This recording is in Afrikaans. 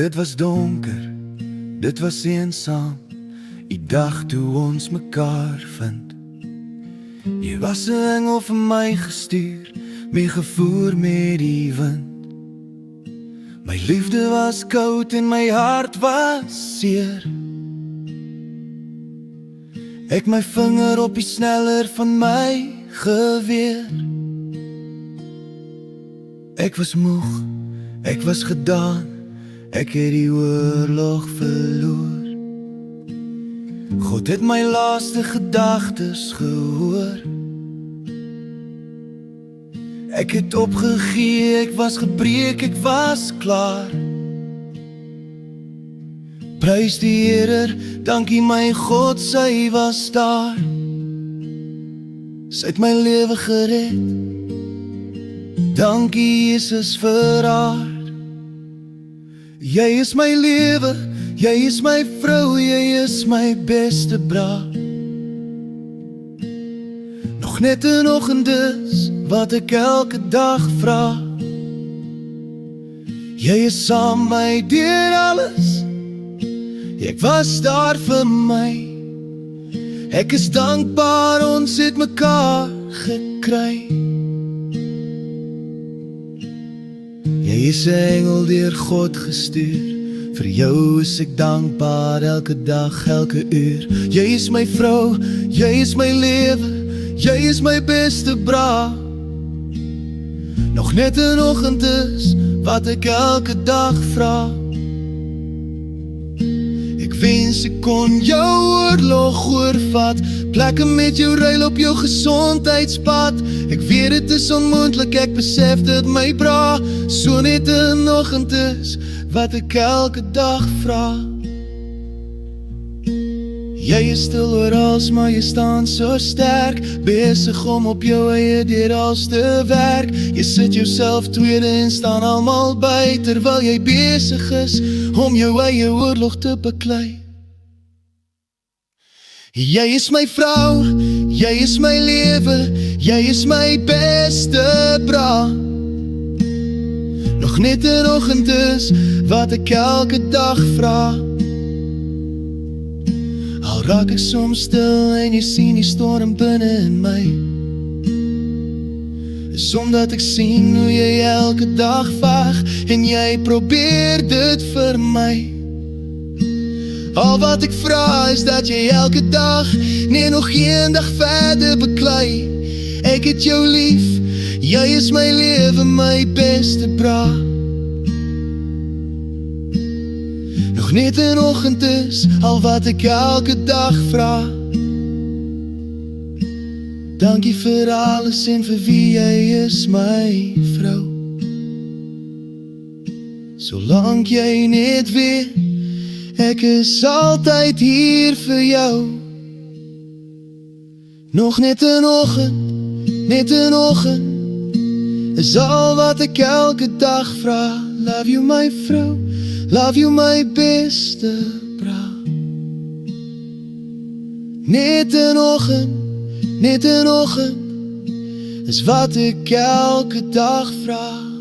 Dit was donker, dit was eensaam, die dag toe ons mekaar vind. Jy was 'n engel vir my gestuur, meegevoer met die wind. My liefde was koud en my hart was seer. Ek my vinger op die sneller van my geweer. Ek was moeg, ek was gedaan, ek het die oorlog verloor. God het my laaste gedagtes gehoor. Ek het opgegee, ek was gebreek, ek was klaar. Prys die Here, dankie my God, sy was daar. Sy het my lewe gered. Dankie Jesus vir haar. Jy is my lewe, jy is my vrou, jy is my beste bra. Nog net 'n oggend is wat ek elke dag vra. Jy is saam my deur alles, ek was daar vir my. Ek is dankbaar ons het mekaar gekry. Jy is 'n engel deur God gestuur, vir jou is ek dankbaar elke dag, elke uur. Jy is my vrou, jy is my lewe, jy is my beste bra. Nog net 'n oggend is wat ek elke dag vra. Ek wens ek kon jou oorlog oorvat, plekke met jou ruil op jou gesondheidspad. Ek weet dit is onmoontlik, ek besef dit my bra. So net 'n oggend is wat ek elke dag vra. Jy is stil orals, maar jy staan so sterk, besig om op jou eie deur als te werk. Jy sit jouself tweede en staan almal by, terwyl jy besig is om jou eie oorlog te beklei. Jy is my vrou, jy is my lewe, jy is my beste bra. Nog net 'n oggend is wat ek elke dag vra. Al raak ek soms stil en jy sien die storm binne in my, is omdat ek sien hoe jy elke dag veg en jy probeer dit vir my. Al wat ek vra is dat jy elke dag net nog een dag verder beklei. Ek het jou lief, jy is my lewe, my beste bra. Nog net 'n oggend is al wat ek elke dag vra. Dankie vir alles en vir wie jy is, my vrou. Solank jy net weet, ek is altyd hier vir jou. Nog net 'n oggend, net 'n oggend, is al wat ek elke dag vra. Love you my vrou, love you my beste bra. Net 'n oggend, net 'n oggend, is wat ek elke dag vra.